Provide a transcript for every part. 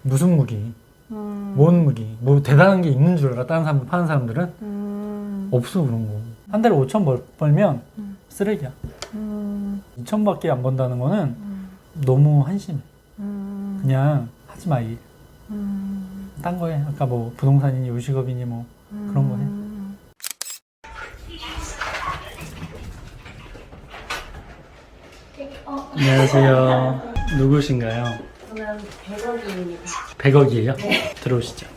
무슨 무기, 뭔 무기, 뭐 대단한 게 있는 줄 알아. 다른 사람 파는 사람들은 없어 그런 거. 한 달에 5천 벌면 쓰레기야. 2천밖에 안 번다는 거는 너무 한심해. 그냥 하지 마 일. 딴 거 해. 아까 뭐 부동산이니 요식업이니 뭐 그런 거 해. 안녕하세요. 누구신가요? 저는 100억입니다. 100억이에요? 네. 들어오시죠.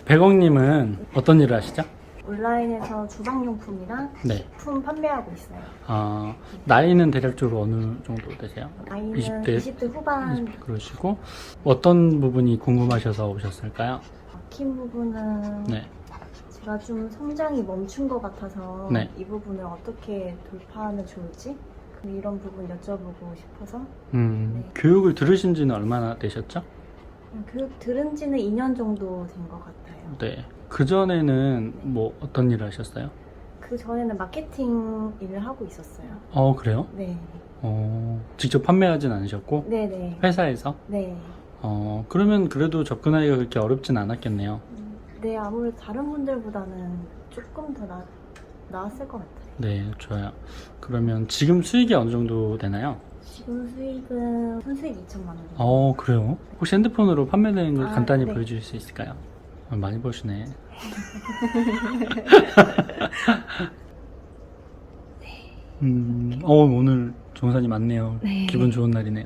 100억님은 어떤 일을 하시죠? 온라인에서 주방용품이랑 네. 품 판매하고 있어요. 나이는 대략적으로 어느 정도 되세요? 나이는 20대? 20대 후반. 그러시고 어떤 부분이 궁금하셔서 오셨을까요? 막힌 부분은 네. 제가 좀 성장이 멈춘 것 같아서 네. 이 부분을 어떻게 돌파하면 좋을지 이런 부분 여쭤보고 싶어서 네. 교육을 들으신 지는 얼마나 되셨죠? 교육 들은 지는 2년 정도 된 것 같아요. 네. 그전에는 뭐 어떤 일을 하셨어요? 그 전에는 마케팅 일을 하고 있었어요. 그래요? 네. 직접 판매하진 않으셨고 네네. 회사에서? 네. 그러면 그래도 접근하기가 그렇게 어렵진 않았겠네요. 네, 아무래도 다른 분들보다는 조금 더 나았을 것 같아요. 네, 좋아요. 그러면 지금 수익이 어느 정도 되나요? 지금 수익은 순수익 2천만 원 정도. 그래요? 혹시 핸드폰으로 판매되는 걸 간단히 네. 보여주실 수 있을까요? 많이 버시네. 오늘 종사님 많네요. 네. 기분 좋은 날이네요.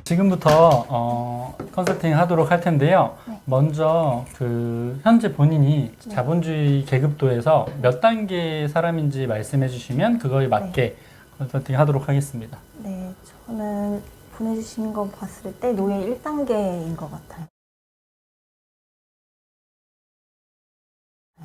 지금부터 컨설팅 하도록 할 텐데요. 네. 먼저 현재 본인이 네. 자본주의 계급도에서 몇 단계 사람인지 말씀해 주시면 그거에 맞게 컨설팅 하도록 하겠습니다. 네, 저는 보내주신 거 봤을 때 노예 1단계인 것 같아요.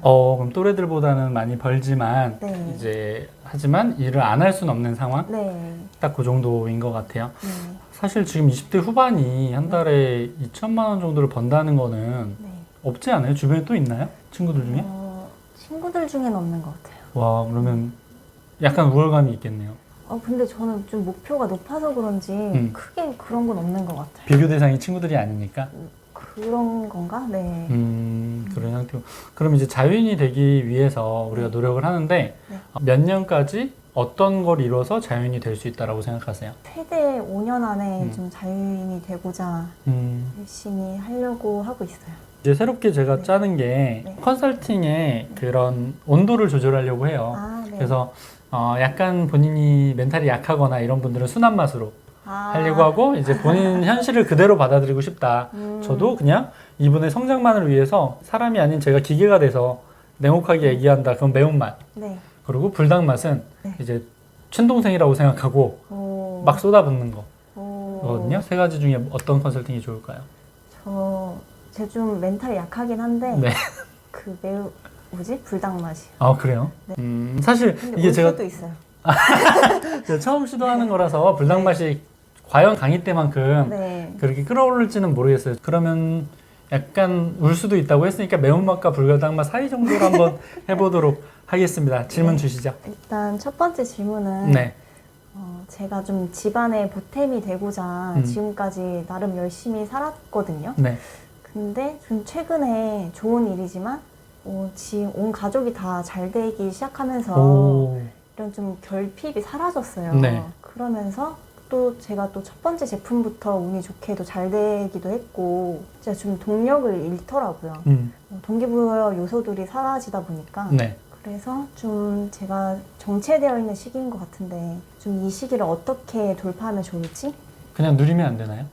그럼 또래들보다는 많이 벌지만 네. 이제 하지만 일을 안 할 수는 없는 상황? 네. 딱 그 정도인 것 같아요. 네. 사실 지금 20대 후반이 한 달에 2천만 원 정도를 번다는 거는 네. 없지 않아요? 주변에 또 있나요? 친구들 중에? 친구들 중에는 없는 것 같아요. 와, 그러면 약간 우월감이 있겠네요. 근데 저는 좀 목표가 높아서 그런지 크게 그런 건 없는 것 같아요. 비교 대상이 친구들이 아니니까? 그런 건가? 네. 그런 상태고. 그럼 이제 자유인이 되기 위해서 우리가 노력을 하는데 네. 몇 년까지 어떤 걸 이뤄서 자유인이 될 수 있다고 생각하세요? 최대 5년 안에 좀 자유인이 되고자 열심히 하려고 하고 있어요. 이제 새롭게 제가 네. 짜는 게 네. 컨설팅의 그런 온도를 조절하려고 해요. 네. 그래서 약간 본인이 멘탈이 약하거나 이런 분들은 순한 맛으로 하려고 하고 이제 본인 현실을 그대로 받아들이고 싶다. 저도 그냥 이분의 성장만을 위해서 사람이 아닌 제가 기계가 돼서 냉혹하게 얘기한다. 그건 매운맛. 네. 그리고 불닭맛은 네. 이제 친동생이라고 생각하고 막 쏟아붓는 거거든요. 세 가지 중에 어떤 컨설팅이 좋을까요? 제가 좀 멘탈이 약하긴 한데 네. 불닭맛이. 그래요? 네. 사실 근데 이게 제가 수도 있어요. 제가 처음 시도하는 거라서 불닭맛이 과연 강의 때만큼 네. 그렇게 끌어오를지는 모르겠어요. 그러면 약간 울 수도 있다고 했으니까 매운맛과 불닭맛 사이 정도로 한번 해보도록 하겠습니다. 질문 주시죠. 일단 첫 번째 질문은 네. 제가 좀 집안의 보탬이 되고자 지금까지 나름 열심히 살았거든요. 네. 근데 좀 최근에 좋은 일이지만 지금 온 가족이 다 잘 되기 시작하면서 이런 좀 결핍이 사라졌어요. 네. 그러면서 또 제가 또 첫 번째 제품부터 운이 좋게도 잘 되기도 했고 제가 좀 동력을 잃더라고요. 동기부여 요소들이 사라지다 보니까 네. 그래서 좀 제가 정체되어 있는 시기인 것 같은데 좀 이 시기를 어떻게 돌파하면 좋을지? 그냥 누리면 안 되나요?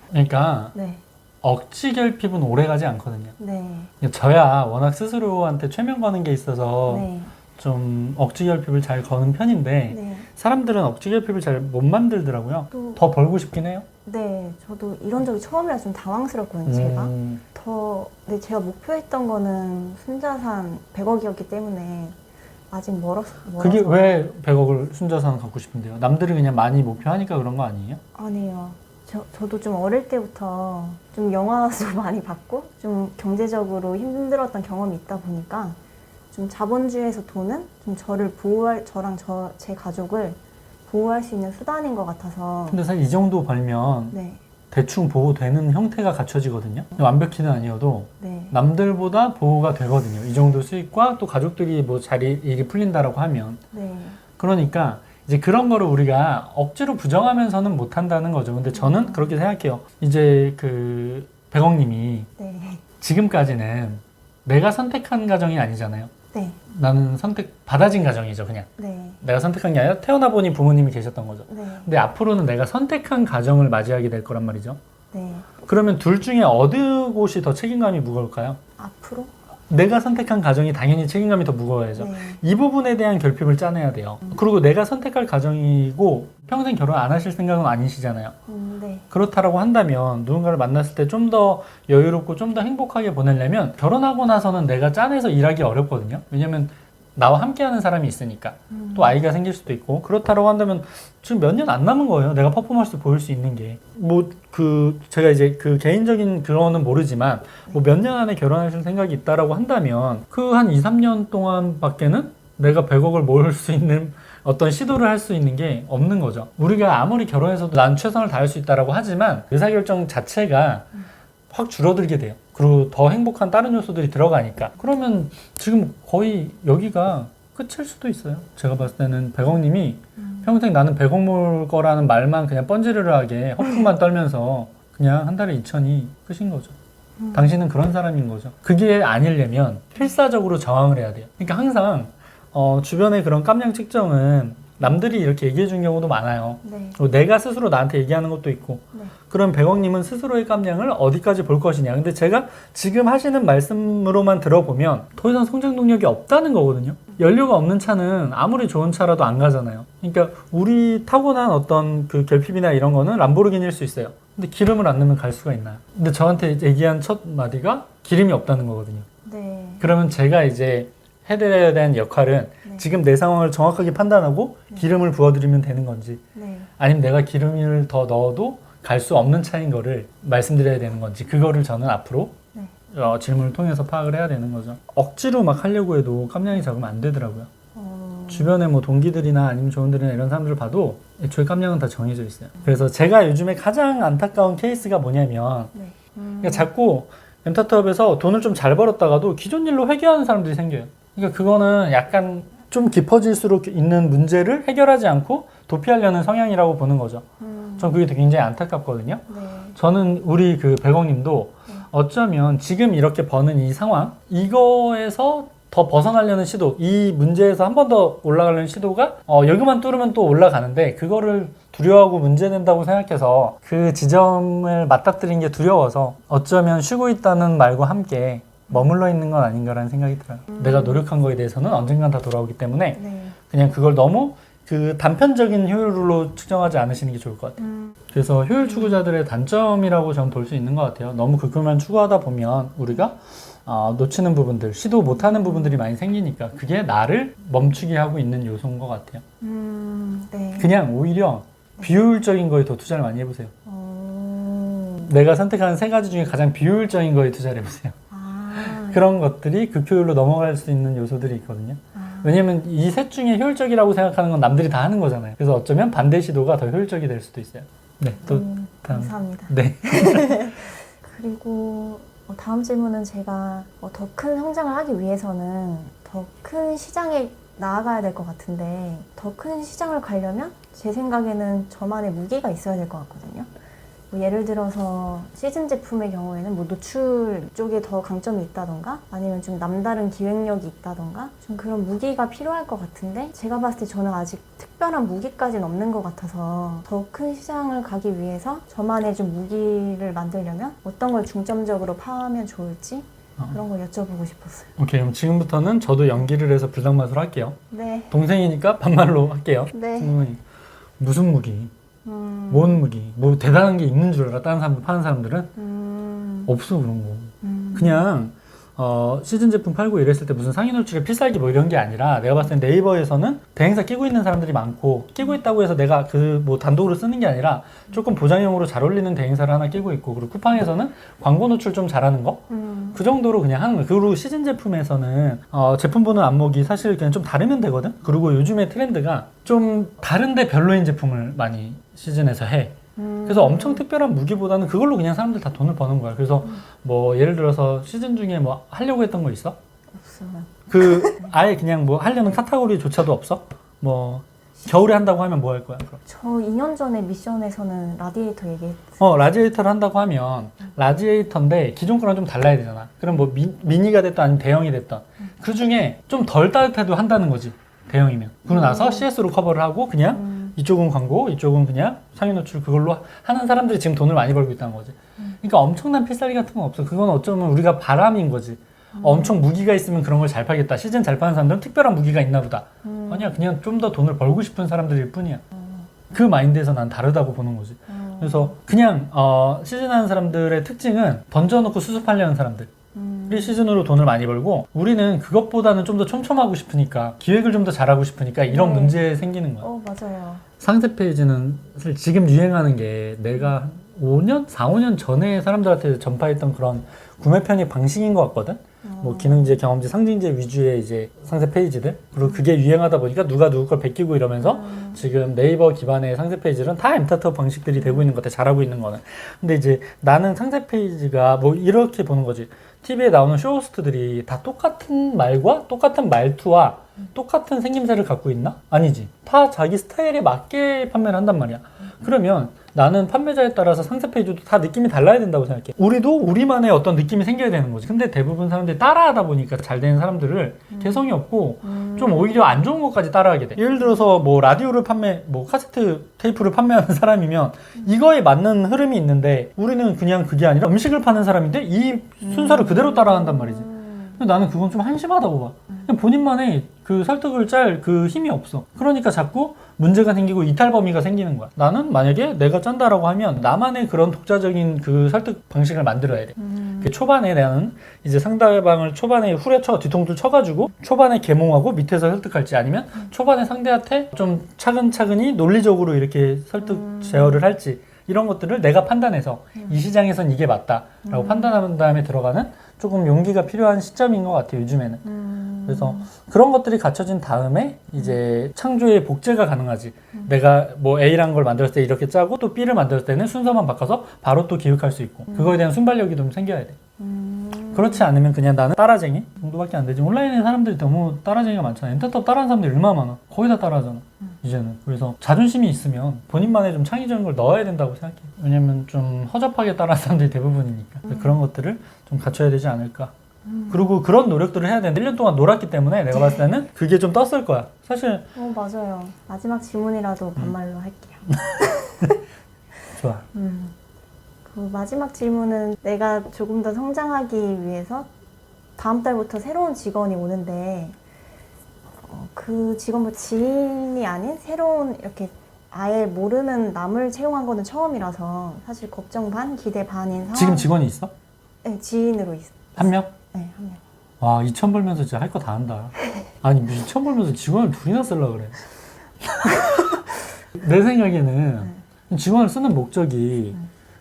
그러니까 네. 억지 결핍은 오래 가지 않거든요. 네. 저야 워낙 스스로한테 최면 거는 게 있어서 네. 좀 억지 결핍을 잘 거는 편인데 네. 사람들은 억지 결핍을 잘 못 만들더라고요. 또 더 벌고 싶긴 해요. 네, 저도 이런 적이 처음이라 좀 당황스럽거든요, 제가. 네, 제가 목표했던 거는 순자산 100억이었기 때문에 아직 멀어서. 그게 왜 100억을 순자산 갖고 싶은데요? 남들이 그냥 많이 목표하니까 그런 거 아니에요? 아니에요. 저도 좀 어릴 때부터 좀 영화도 많이 봤고 좀 경제적으로 힘들었던 경험이 있다 보니까 좀 자본주의에서 돈은 좀 제 가족을 보호할 수 있는 수단인 것 같아서. 근데 사실 이 정도 벌면 네. 대충 보호되는 형태가 갖춰지거든요. 완벽히는 아니어도 네. 남들보다 보호가 되거든요. 이 정도 수익과 또 가족들이 뭐 잘 일이 풀린다라고 하면. 네. 그러니까 이제 그런 거를 우리가 억지로 부정하면서는 못한다는 거죠. 근데 저는 그렇게 생각해요. 이제 그 백억님이 네. 지금까지는 내가 선택한 가정이 아니잖아요. 네. 나는 받아진 가정이죠, 그냥. 네. 내가 선택한 게 아니라 태어나 보니 부모님이 계셨던 거죠. 네. 근데 앞으로는 내가 선택한 가정을 맞이하게 될 거란 말이죠. 네. 그러면 둘 중에 어느 곳이 더 책임감이 무거울까요? 앞으로? 내가 선택한 가정이 당연히 책임감이 더 무거워야죠. 네. 이 부분에 대한 결핍을 짜내야 돼요. 그리고 내가 선택할 가정이고 평생 결혼 안 하실 생각은 아니시잖아요. 네. 그렇다라고 한다면 누군가를 만났을 때 좀 더 여유롭고 좀 더 행복하게 보내려면 결혼하고 나서는 내가 짜내서 일하기 어렵거든요. 왜냐면 나와 함께하는 사람이 있으니까. 또 아이가 생길 수도 있고. 그렇다라고 한다면 지금 몇 년 안 남은 거예요. 내가 퍼포먼스 보일 수 있는 게. 제가 이제 그 개인적인 그거는 모르지만 뭐 몇 년 안에 결혼하실 생각이 있다라고 한다면 그 한 2, 3년 동안 밖에는 내가 100억을 모을 수 있는 어떤 시도를 할 수 있는 게 없는 거죠. 우리가 아무리 결혼해서도 난 최선을 다할 수 있다라고 하지만 의사결정 자체가 확 줄어들게 돼요. 그리고 더 행복한 다른 요소들이 들어가니까. 그러면 지금 거의 여기가 끝일 수도 있어요. 제가 봤을 때는 백억님이 평생 나는 100억 모을 거라는 말만 그냥 뻔지르르하게 허풍만 떨면서 그냥 한 달에 2천이 끝인 거죠. 당신은 그런 사람인 거죠. 그게 아니려면 필사적으로 저항을 해야 돼요. 그러니까 항상 주변의 그런 깜냥 측정은 남들이 이렇게 얘기해 준 경우도 많아요. 네. 그리고 내가 스스로 나한테 얘기하는 것도 있고. 네. 그럼 백억님은 스스로의 깜냥을 어디까지 볼 것이냐. 근데 제가 지금 하시는 말씀으로만 들어보면 더 이상 성장 동력이 없다는 거거든요. 연료가 없는 차는 아무리 좋은 차라도 안 가잖아요. 그러니까 우리 타고난 어떤 그 결핍이나 이런 거는 람보르기니일 수 있어요. 근데 기름을 안 넣으면 갈 수가 있나요? 근데 저한테 얘기한 첫 마디가 기름이 없다는 거거든요. 네. 그러면 제가 이제 해드려야 되는 역할은 네. 지금 내 상황을 정확하게 판단하고 기름을 부어드리면 되는 건지, 네. 아니면 내가 기름을 더 넣어도 갈 수 없는 차인 거를 말씀드려야 되는 건지, 그거를 저는 앞으로 네. 질문을 통해서 파악을 해야 되는 거죠. 억지로 막 하려고 해도 깜냥이 적으면 안 되더라고요. 주변에 뭐 동기들이나 아니면 조원들이나 이런 사람들을 봐도 애초에 깜냥은 다 정해져 있어요. 그래서 제가 요즘에 가장 안타까운 케이스가 뭐냐면 네. 그러니까 자꾸 엠타트업에서 돈을 좀 잘 벌었다가도 기존 일로 회귀하는 사람들이 생겨요. 그러니까 그거는 약간 좀 깊어질수록 있는 문제를 해결하지 않고 도피하려는 성향이라고 보는 거죠. 전 그게 굉장히 안타깝거든요. 네. 저는 우리 그 백억님도 어쩌면 지금 이렇게 버는 이 상황, 이거에서 더 벗어나려는 시도, 이 문제에서 한 번 더 올라가려는 시도가 여기만 뚫으면 또 올라가는데 그거를 두려워하고 문제된다고 생각해서 그 지점을 맞닥뜨린 게 두려워서 어쩌면 쉬고 있다는 말과 함께 머물러 있는 건 아닌가라는 생각이 들어요. 내가 노력한 거에 대해서는 언젠간 다 돌아오기 때문에 네. 그냥 그걸 너무 그 단편적인 효율로 측정하지 않으시는 게 좋을 것 같아요. 그래서 효율 추구자들의 단점이라고 저는 볼 수 있는 것 같아요. 너무 그것만 추구하다 보면 우리가 놓치는 부분들, 시도 못하는 부분들이 많이 생기니까 그게 나를 멈추게 하고 있는 요소인 것 같아요. 네. 그냥 오히려 비효율적인 거에 더 투자를 많이 해보세요. 내가 선택하는 3가지 중에 가장 비효율적인 거에 투자를 해보세요. 그런 것들이 극효율로 넘어갈 수 있는 요소들이 있거든요. 왜냐면 이 셋 중에 효율적이라고 생각하는 건 남들이 다 하는 거잖아요. 그래서 어쩌면 반대 시도가 더 효율적이 될 수도 있어요. 네, 또 다음. 감사합니다. 네. 그리고 다음 질문은 제가 더 큰 성장을 하기 위해서는 더 큰 시장에 나아가야 될 것 같은데 더 큰 시장을 가려면 제 생각에는 저만의 무기가 있어야 될 것 같거든요. 뭐 예를 들어서 시즌 제품의 경우에는 뭐 노출 쪽에 더 강점이 있다던가 아니면 좀 남다른 기획력이 있다던가 좀 그런 무기가 필요할 것 같은데 제가 봤을 때 저는 아직 특별한 무기까지는 없는 것 같아서 더 큰 시장을 가기 위해서 저만의 좀 무기를 만들려면 어떤 걸 중점적으로 파하면 좋을지 그런 걸 여쭤보고 싶었어요. 오케이, 그럼 지금부터는 저도 연기를 해서 불닭맛으로 할게요. 네. 동생이니까 반말로 할게요. 네. 무슨 무기? 뭔 무기? 뭐 대단한 게 있는 줄 알아. 다른 사람들 파는 사람들은 없어 그런 거. 그냥 시즌 제품 팔고 이랬을 때 무슨 상위 노출의 필살기 뭐 이런 게 아니라 내가 봤을 때 네이버에서는 대행사 끼고 있는 사람들이 많고 끼고 있다고 해서 내가 그 뭐 단독으로 쓰는 게 아니라 조금 보장용으로 잘 어울리는 대행사를 하나 끼고 있고 그리고 쿠팡에서는 광고 노출 좀 잘하는 거 그 정도로 그냥 하는 거예요. 그리고 시즌 제품에서는 제품 보는 안목이 사실 그냥 좀 다르면 되거든. 그리고 요즘의 트렌드가 좀 다른데 별로인 제품을 많이 시즌에서 해. 그래서 엄청 특별한 무기보다는 그걸로 그냥 사람들 다 돈을 버는 거야. 그래서 뭐 예를 들어서 시즌 중에 뭐 하려고 했던 거 있어? 없어요. 그 아예 그냥 뭐 하려는 카테고리조차도 없어? 뭐 겨울에 한다고 하면 뭐 할 거야? 그럼? 저 2년 전에 미션에서는 라디에이터 얘기했어요. 라지에이터를 한다고 하면 라지에이터인데 기존 거랑 좀 달라야 되잖아. 그럼 뭐 미니가 됐든 아니면 대형이 됐든 그 중에 좀 덜 따뜻해도 한다는 거지. 대형이면. 그러고 나서 CS로 커버를 하고 그냥 이쪽은 광고, 이쪽은 그냥 상위 노출 그걸로 하는 사람들이 지금 돈을 많이 벌고 있다는 거지. 그러니까 엄청난 필살기 같은 건 없어. 그건 어쩌면 우리가 바람인 거지. 엄청 무기가 있으면 그런 걸 잘 팔겠다. 시즌 잘 파는 사람들은 특별한 무기가 있나 보다. 아니야, 그냥 좀 더 돈을 벌고 싶은 사람들일 뿐이야. 그 마인드에서 난 다르다고 보는 거지. 그래서 그냥 시즌 하는 사람들의 특징은 던져놓고 수습하려는 사람들. 우리 시즌으로 돈을 많이 벌고 우리는 그것보다는 좀 더 촘촘하고 싶으니까 기획을 좀 더 잘하고 싶으니까 이런 네. 문제 생기는 거야. 맞아요. 상세 페이지는 사실 지금 유행하는 게 내가 5년? 4, 5년 전에 사람들한테 전파했던 그런 구매 편의 방식인 것 같거든? 뭐 기능지에 경험지, 상징지 위주의 이제 상세 페이지들 그리고 그게 유행하다 보니까 누가 누구 걸 베끼고 이러면서 지금 네이버 기반의 상세 페이지는 다 엠타터 방식들이 되고 있는 것 같아. 잘하고 있는 거는. 근데 이제 나는 상세 페이지가 뭐 이렇게 보는 거지. TV에 나오는 쇼호스트들이 다 똑같은 말과 똑같은 말투와 똑같은 생김새를 갖고 있나? 아니지. 다 자기 스타일에 맞게 판매를 한단 말이야. 그러면 나는 판매자에 따라서 상세 페이지도 다 느낌이 달라야 된다고 생각해. 우리도 우리만의 어떤 느낌이 생겨야 되는 거지. 근데 대부분 사람들이 따라하다 보니까 잘 되는 사람들을 개성이 없고 좀 오히려 안 좋은 것까지 따라하게 돼. 예를 들어서 뭐 라디오를 뭐 카세트 테이프를 판매하는 사람이면 이거에 맞는 흐름이 있는데 우리는 그냥 그게 아니라 음식을 파는 사람인데 이 순서를 그대로 따라한단 말이지. 근데 나는 그건 좀 한심하다고 봐. 그냥 본인만의 그 설득을 짤 그 힘이 없어. 그러니까 자꾸 문제가 생기고 이탈 범위가 생기는 거야. 나는 만약에 내가 짠다라고 하면 나만의 그런 독자적인 그 설득 방식을 만들어야 돼. 초반에 나는 이제 상대방을 초반에 후려쳐 뒤통수를 쳐가지고 초반에 계몽하고 밑에서 설득할지 아니면 초반에 상대한테 좀 차근차근히 논리적으로 이렇게 설득 제어를 할지 이런 것들을 내가 판단해서 이 시장에선 이게 맞다라고 판단한 다음에 들어가는 조금 용기가 필요한 시점인 것 같아요, 요즘에는. 그래서 그런 것들이 갖춰진 다음에 이제 창조의 복제가 가능하지. 내가 뭐 A라는 걸 만들었을 때 이렇게 짜고 또 B를 만들었을 때는 순서만 바꿔서 바로 또 기획할 수 있고 그거에 대한 순발력이 좀 생겨야 돼. 그렇지 않으면 그냥 나는 따라쟁이 정도밖에 안 되지. 온라인에 사람들이 너무 따라쟁이가 많잖아. 엔터테인먼트 따라하는 사람들이 얼마나 많아. 거의 다 따라하잖아. 이제는. 그래서 자존심이 있으면 본인만의 좀 창의적인 걸 넣어야 된다고 생각해. 왜냐면 좀 허접하게 따라하는 사람들이 대부분이니까. 그런 것들을 좀 갖춰야 되지 않을까. 그리고 그런 노력들을 해야 되는데 1년 동안 놀았기 때문에 내가 봤을 때는 그게 좀 떴을 거야. 사실 맞아요. 마지막 질문이라도 반말로 할게요. 좋아. 그 마지막 질문은 내가 조금 더 성장하기 위해서 다음 달부터 새로운 직원이 오는데 그 직원도 지인이 아닌 새로운 이렇게 아예 모르는 남을 채용한 거는 처음이라서 사실 걱정 반 기대 반인 상황. 지금 직원이 있어? 네, 지인으로 있어요. 한 명? 네, 한 명. 와, 2천 벌면서 진짜 할 거 다 한다. 아니, 2천 벌면서 직원을 둘이나 쓰려고 그래. 내 생각에는 직원을 쓰는 목적이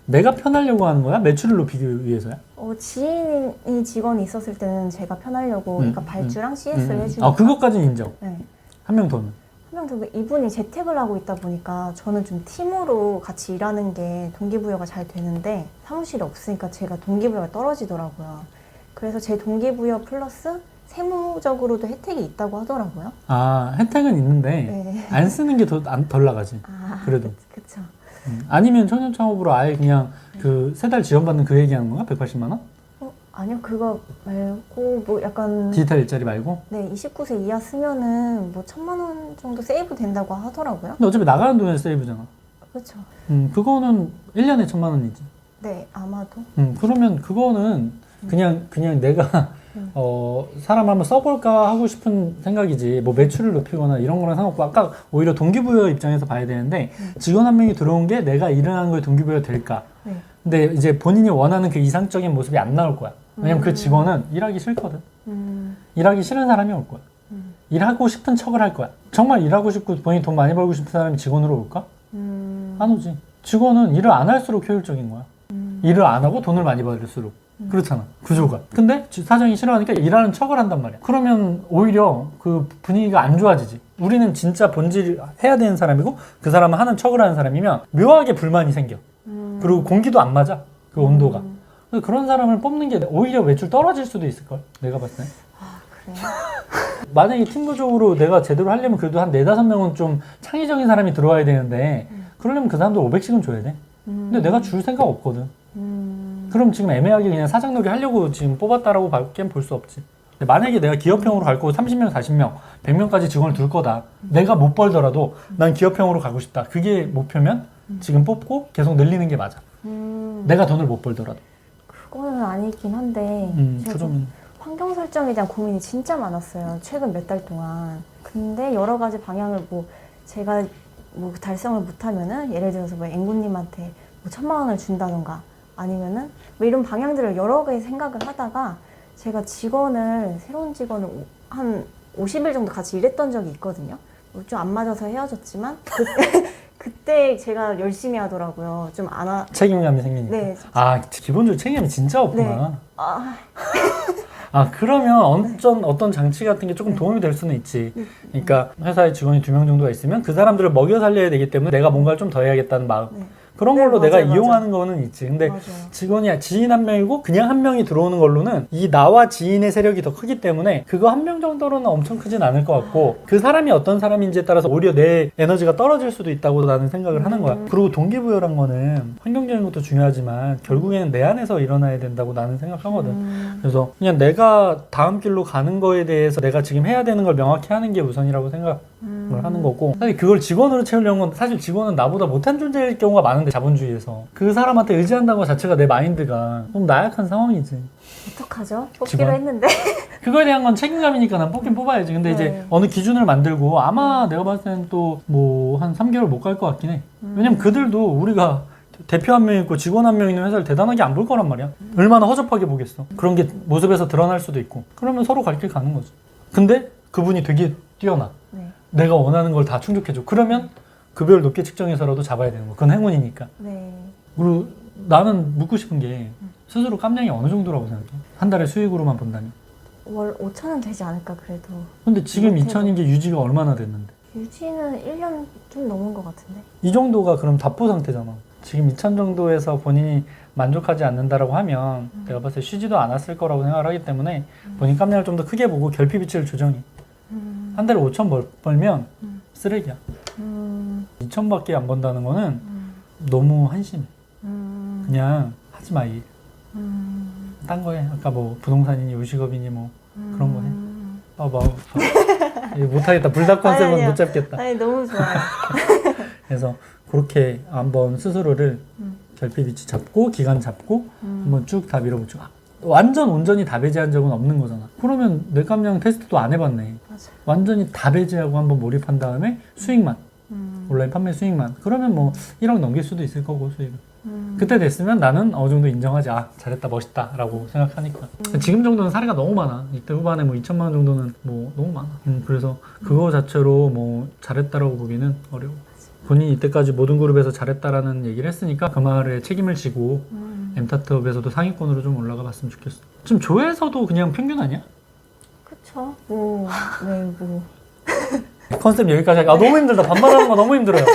내가 편하려고 하는 거야? 매출을 높이기 위해서야? 지인이 직원이 있었을 때는 제가 편하려고 그러니까 발주랑 CS를 해주니까. 그것까지는 인정. 네. 한 명 더는. 한 명 더 이분이 재택을 하고 있다 보니까 저는 좀 팀으로 같이 일하는 게 동기부여가 잘 되는데 사무실이 없으니까 제가 동기부여가 떨어지더라고요. 그래서 제 동기부여 플러스 세무적으로도 혜택이 있다고 하더라고요. 혜택은 있는데 네. 안 쓰는 게 덜 나가지. 그래도. 그쵸. 아니면 청년창업으로 아예 그냥 그 세 달 지원받는 그 얘기하는 건가? 180만 원? 아니요, 그거 말고 뭐 약간 디지털 일자리 말고? 네, 29세 이하 쓰면은 뭐 1,000만 원 정도 세이브 된다고 하더라고요. 근데 어차피 나가는 돈에서 세이브잖아. 그렇죠. 그거는 1년에 1,000만 원이지. 네, 아마도. 그러면 그거는 그냥 내가 사람 한번 써볼까 하고 싶은 생각이지 뭐 매출을 높이거나 이런 거랑 상관없고 아까 오히려 동기부여 입장에서 봐야 되는데 직원 한 명이 들어온 게 내가 일을 하는 거에 동기부여 될까? 네. 근데 이제 본인이 원하는 그 이상적인 모습이 안 나올 거야. 왜냐면 그 직원은 일하기 싫거든. 일하기 싫은 사람이 올 거야. 일하고 싶은 척을 할 거야. 정말 일하고 싶고 본인이 돈 많이 벌고 싶은 사람이 직원으로 올까? 안 오지. 직원은 일을 안 할수록 효율적인 거야. 일을 안 하고 돈을 많이 받을수록. 그렇잖아. 구조가. 근데 사장이 싫어하니까 일하는 척을 한단 말이야. 그러면 오히려 그 분위기가 안 좋아지지. 우리는 진짜 본질 해야 되는 사람이고 그 사람은 하는 척을 하는 사람이면 묘하게 불만이 생겨. 그리고 공기도 안 맞아. 그 온도가. 그래서 그런 사람을 뽑는 게 오히려 매출 떨어질 수도 있을걸? 내가 봤을 때. 아, 그래? 만약에 팀 구조로 내가 제대로 하려면 그래도 한 4-5명은 좀 창의적인 사람이 들어와야 되는데 그러려면 그 사람들 500씩은 줘야 돼. 근데 내가 줄 생각 없거든. 그럼 지금 애매하게 그냥 사장놀이 하려고 지금 뽑았다라고 밖엔 볼 수 없지. 근데 만약에 내가 기업형으로 갈 거고 30명, 40명, 100명까지 직원을 둘 거다. 내가 못 벌더라도 난 기업형으로 가고 싶다. 그게 목표면 지금 뽑고 계속 늘리는 게 맞아. 내가 돈을 못 벌더라도. 그거는 아니긴 한데 제가 좀 환경 설정에 대한 고민이 진짜 많았어요. 최근 몇 달 동안. 근데 여러 가지 방향을 제가 달성을 못하면은 예를 들어서 앵구님한테 1,000만 원을 준다던가 아니면은 이런 방향들을 여러 개 생각을 하다가 제가 새로운 직원을 한 50일 정도 같이 일했던 적이 있거든요. 좀 안 맞아서 헤어졌지만 그때 제가 열심히 하더라고요. 좀 책임감이 생기니까. 네. 아, 기본적으로 책임감이 진짜 없구나. 네. 그러면 어떤 장치 같은 게 조금 도움이 될 수는 있지. 그러니까 회사에 직원이 2명 정도가 있으면 그 사람들을 먹여 살려야 되기 때문에 내가 뭔가를 좀 더 해야겠다는 마음. 네. 그런 걸로 네, 내가 맞아요, 이용하는 거는 있지. 근데 맞아요. 지인 한 명이고 그냥 한 명이 들어오는 걸로는 이 나와 지인의 세력이 더 크기 때문에 그거 한 명 정도로는 엄청 크진 않을 것 같고 그 사람이 어떤 사람인지에 따라서 오히려 내 에너지가 떨어질 수도 있다고 나는 생각을 하는 거야. 그리고 동기부여란 거는 환경적인 것도 중요하지만 결국에는 내 안에서 일어나야 된다고 나는 생각하거든. 그래서 그냥 내가 다음 길로 가는 거에 대해서 내가 지금 해야 되는 걸 명확히 하는 게 우선이라고 생각을 하는 거고 사실 그걸 직원으로 채우려는 건 사실 직원은 나보다 못한 존재일 경우가 많은데 자본주의에서 그 사람한테 의지한다는 것 자체가 내 마인드가 좀 나약한 상황이지. 어떡하죠? 뽑기로 직원? 했는데. 그거에 대한 건 책임감이니까 난 뽑긴 뽑아야지. 근데 이제 어느 기준을 만들고 아마 내가 봤을 때는 또 뭐 한 3개월 못 갈 것 같긴 해. 왜냐면 그들도 우리가 대표 한 명 있고 직원 한 명 있는 회사를 대단하게 안 볼 거란 말이야. 얼마나 허접하게 보겠어. 그런 게 모습에서 드러날 수도 있고. 그러면 서로 갈 길 가는 거지. 근데 그분이 되게 뛰어나. 네. 내가 원하는 걸 다 충족해줘. 그러면 급여를 높게 측정해서라도 잡아야 되는 거. 그건 행운이니까. 네. 그리고 나는 묻고 싶은 게 스스로 깜냥이 어느 정도라고 생각해? 한 달에 수익으로만 본다면. 월 5,000원 되지 않을까 그래도. 근데 지금 못해도. 2,000인 게 유지가 얼마나 됐는데? 유지는 1년 좀 넘은 것 같은데. 이 정도가 그럼 답보 상태잖아. 지금 2,000 정도에서 본인이 만족하지 않는다라고 하면 내가 봤을 때 쉬지도 않았을 거라고 생각을 하기 때문에 본인 깜냥을 좀 더 크게 보고 결핍 비치를 조정해. 한 달에 5,000 벌면 쓰레기야. 2,000밖에 안 번다는 거는 너무 한심해. 그냥 하지 마. 일. 딴 거 해. 아까 뭐 부동산이니 요식업이니 뭐 그런 거 해. 못하겠다. 불닭 컨셉은 아니요. 못 잡겠다. 아니 너무 좋아요. 그래서 그렇게 한번 스스로를 결핍 위치 잡고 기간 잡고 한번 쭉 다 밀어보죠. 완전 온전히 다 배제한 적은 없는 거잖아. 그러면 뇌감량 테스트도 안 해봤네. 맞아요. 완전히 다 배제하고 한번 몰입한 다음에 수익만 온라인 판매 수익만 그러면 뭐 1억 넘길 수도 있을 거고 수익을 그때 됐으면 나는 어느 정도 인정하지. 아 잘했다 멋있다 라고 생각하니까 지금 정도는 사례가 너무 많아. 이때 후반에 뭐 2천만 원 정도는 뭐 너무 많아. 그래서 그거 자체로 뭐 잘했다라고 보기는 어려워. 본인이 이때까지 모든 그룹에서 잘했다라는 얘기를 했으니까 그 말에 책임을 지고 엠타트업에서도 상위권으로 좀 올라가 봤으면 좋겠어. 지금 조회서도 그냥 평균 아니야? 그쵸. 네. 컨셉 여기까지 하기 너무 힘들다. 반말하는 거 너무 힘들어요.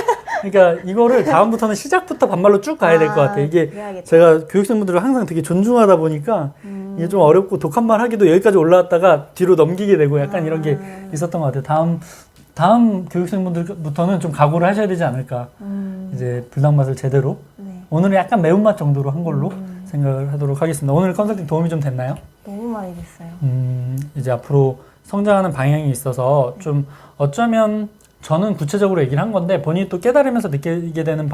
그러니까 이거를 다음부터는 시작부터 반말로 쭉 가야 될 것 같아. 이게 그래야겠다. 제가 교육생분들을 항상 되게 존중하다 보니까 이게 좀 어렵고 독한 말 하기도 여기까지 올라왔다가 뒤로 넘기게 되고 약간 이런 게 있었던 것 같아요. 다음 교육생분들부터는 좀 각오를 하셔야 되지 않을까. 이제 불닭맛을 제대로. 네. 오늘은 약간 매운맛 정도로 한 걸로 생각을 하도록 하겠습니다. 오늘 컨설팅 도움이 좀 됐나요? 너무 많이 됐어요. 이제 앞으로 성장하는 방향이 있어서 좀 어쩌면 저는 구체적으로 얘기를 한 건데 본인이 또 깨달으면서 느끼게 되는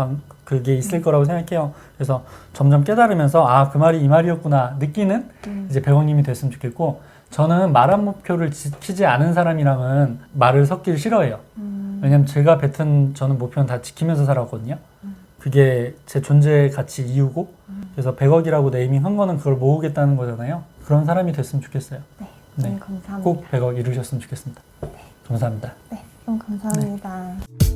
그게 있을 거라고 생각해요. 그래서 점점 깨달으면서 그 말이 이 말이었구나 느끼는 이제 배우님이 됐으면 좋겠고 저는 말한 목표를 지키지 않은 사람이랑은 말을 섞기를 싫어해요. 왜냐면 제가 뱉은 저는 목표는 다 지키면서 살았거든요. 그게 제 존재 가치 이유고 그래서 100억이라고 네이밍한 거는 그걸 모으겠다는 거잖아요. 그런 사람이 됐으면 좋겠어요. 네, 네. 감사합니다. 꼭 100억 이루셨으면 좋겠습니다. 감사합니다. 네, 감사합니다.